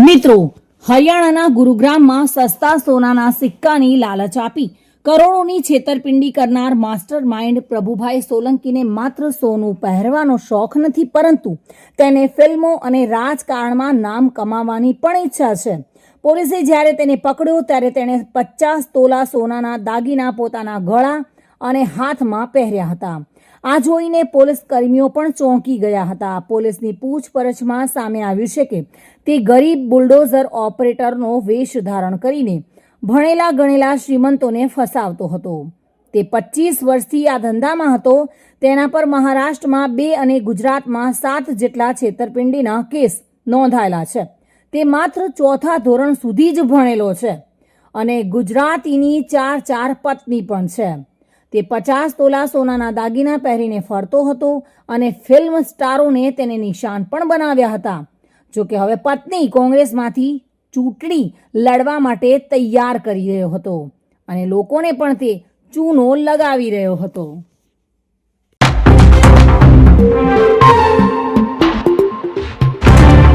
મિત્રો, હરિયાણાના ગુરુગ્રામમાં સસ્તા સોનાના સિક્કાની લાલચ આપી કરોડોની છેતરપિંડી કરનાર માસ્ટર માઇન્ડ પ્રભુભાઈ સોલંકીને માત્ર સોનું પહેરવાનો શોખ નથી, પરંતુ તેને ફિલ્મો અને રાજકારણમાં નામ કમાવાની પણ ઈચ્છા છે. પોલીસે જ્યારે તેને પકડ્યો ત્યારે તેણે 50 તોલા સોનાના દાગીના પોતાના ગળા અને હાથમાં પહેર્યા હતા. આ જોઈને પોલીસ કર્મીઓ પણ ચોંકી ગયા હતા. પોલીસની પૂછપરછમાં સામે આવ્યું છે કે તે ગરીબ બુલડોઝર ઓપરેટરનો વેશ ધારણ કરીને ભણેલા ગણેલા શ્રીમંતોને ફસાવતો હતો. તે 25 વર્ષથી આ ધંધામાં હતો. તેના પર મહારાષ્ટ્રમાં 2 અને ગુજરાતમાં 7 જેટલા છેતરપિંડીના કેસ નોંધાયેલા છે. તે માત્ર 4થા ધોરણ સુધી જ ભણેલો છે અને ગુજરાતીની 4 પત્ની પણ છે. તે 50 તોલા સોનાના દાગીના પહેરીને ફરતો હતો અને ફિલ્મ સ્ટારોને તેને નિશાન પણ બનાવ્યા હતા. જોકે હવે પત્ની કોંગ્રેસમાંથી ચૂંટણી લડવા માટે તૈયાર કરી રહ્યો હતો અને લોકોને પણ તે ચૂનો લગાવી રહ્યો હતો.